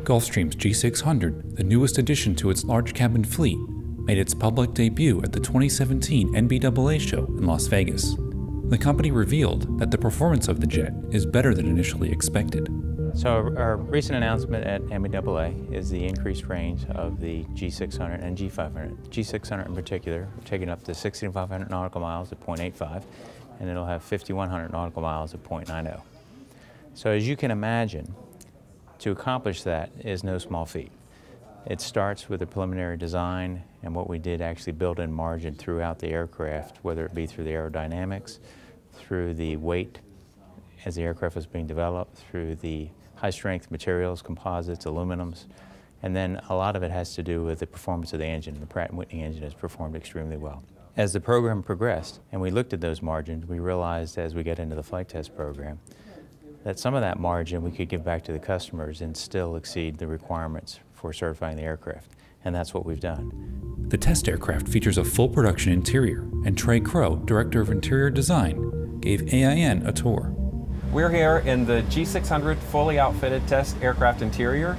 Gulfstream's G600, the newest addition to its large cabin fleet, made its public debut at the 2017 NBAA show in Las Vegas. The company revealed that the performance of the jet is better than initially expected. So our recent announcement at NBAA is the increased range of the G600 and G500. G600 in particular, taking up to 6,500 nautical miles at 0.85, and it'll have 5,100 nautical miles at 0.90. So as you can imagine, to accomplish that is no small feat. It starts with a preliminary design, and what we did actually build in margin throughout the aircraft, whether it be through the aerodynamics, through the weight as the aircraft was being developed, through the high-strength materials, composites, aluminums, and then a lot of it has to do with the performance of the engine. The Pratt & Whitney engine has performed extremely well. As the program progressed and we looked at those margins, we realized as we get into the flight test program that some of that margin we could give back to the customers and still exceed the requirements for certifying the aircraft, and that's what we've done. The test aircraft features a full production interior, and Trey Crow, Director of Interior Design, gave AIN a tour. We're here in the G600 fully outfitted test aircraft interior,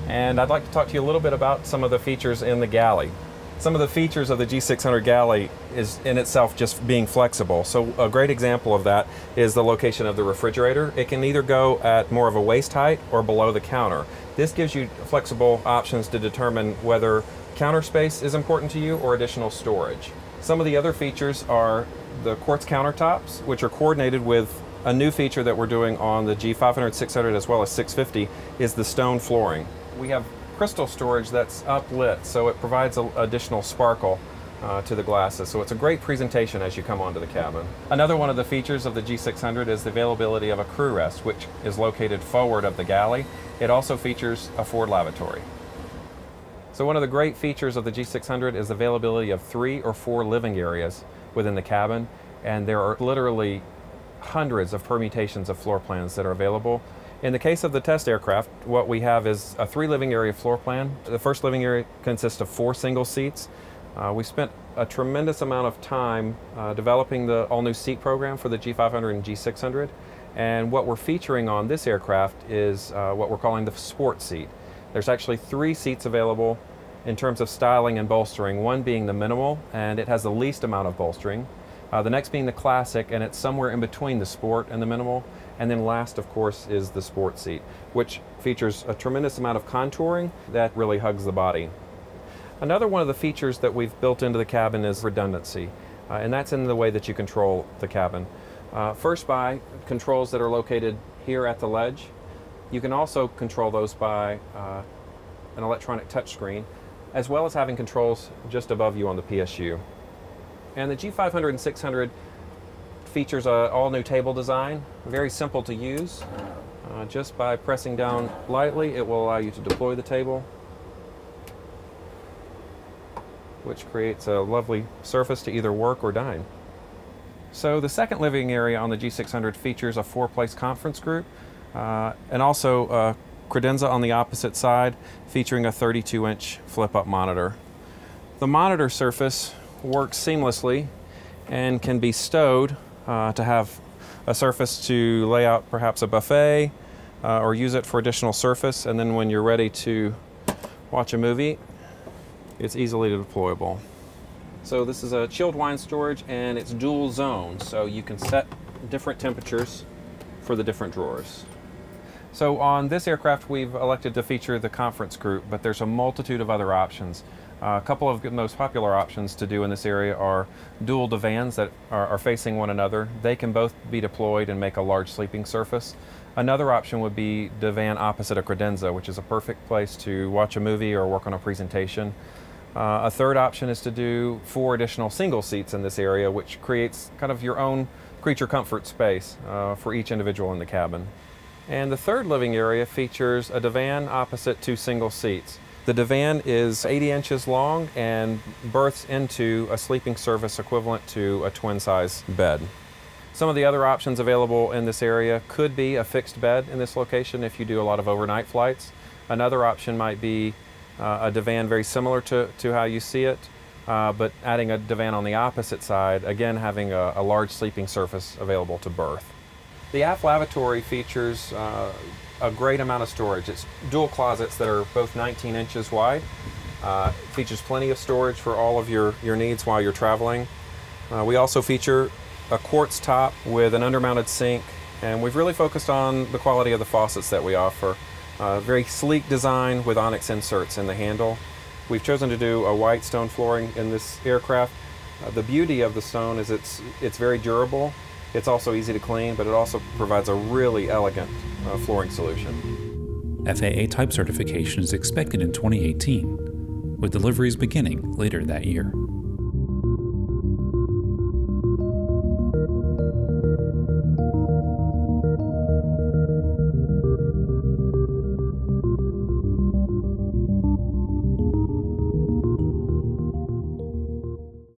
and I'd like to talk to you a little bit about some of the features in the galley. Some of the features of the G600 galley is in itself just being flexible. So a great example of that is the location of the refrigerator. It can either go at more of a waist height or below the counter. This gives you flexible options to determine whether counter space is important to you or additional storage. Some of the other features are the quartz countertops, which are coordinated with a new feature that we're doing on the G500, 600, as well as 650, is the stone flooring. We have crystal storage that's uplit, so it provides additional sparkle to the glasses. So it's a great presentation as you come onto the cabin. Another one of the features of the G600 is the availability of a crew rest, which is located forward of the galley. It also features a forward lavatory. So one of the great features of the G600 is the availability of 3 or 4 living areas within the cabin, and there are literally hundreds of permutations of floor plans that are available. In the case of the test aircraft, what we have is a 3 living area floor plan. The first living area consists of 4 single seats. We spent a tremendous amount of time developing the all-new seat program for the G500 and G600, and what we're featuring on this aircraft is what we're calling the sport seat. There's actually 3 seats available in terms of styling and bolstering, one being the minimal, and it has the least amount of bolstering. The next being the classic, and it's somewhere in between the sport and the minimal. And then last, of course, is the sport seat, which features a tremendous amount of contouring that really hugs the body. Another one of the features that we've built into the cabin is redundancy, and that's in the way that you control the cabin. First by controls that are located here at the ledge. You can also control those by an electronic touchscreen, as well as having controls just above you on the PSU. And the G500 and 600 features an all-new table design, very simple to use. Just by pressing down lightly, it will allow you to deploy the table, which creates a lovely surface to either work or dine. So the second living area on the G600 features a 4-place conference group, and also a credenza on the opposite side, featuring a 32-inch flip-up monitor. The monitor surface works seamlessly and can be stowed to have a surface to lay out perhaps a buffet or use it for additional surface, and then when you're ready to watch a movie, it's easily deployable. So this is a chilled wine storage, and it's dual zone, so you can set different temperatures for the different drawers. So on this aircraft we've elected to feature the conference group, but there's a multitude of other options. A couple of the most popular options to do in this area are dual divans that are facing one another. They can both be deployed and make a large sleeping surface. Another option would be divan opposite a credenza, which is a perfect place to watch a movie or work on a presentation. A third option is to do 4 additional single seats in this area, which creates kind of your own creature comfort space for each individual in the cabin. And the third living area features a divan opposite 2 single seats. The divan is 80 inches long and berths into a sleeping surface equivalent to a twin-size bed. Some of the other options available in this area could be a fixed bed in this location if you do a lot of overnight flights. Another option might be a divan very similar to how you see it, but adding a divan on the opposite side, again having a large sleeping surface available to berth. The aft lavatory features a great amount of storage. It's dual closets that are both 19 inches wide. Features plenty of storage for all of your needs while you're traveling. We also feature a quartz top with an undermounted sink, and we've really focused on the quality of the faucets that we offer. Very sleek design with onyx inserts in the handle. We've chosen to do a white stone flooring in this aircraft. The beauty of the stone is it's very durable. It's also easy to clean, but it also provides a really elegant flooring solution. FAA type certification is expected in 2018, with deliveries beginning later that year.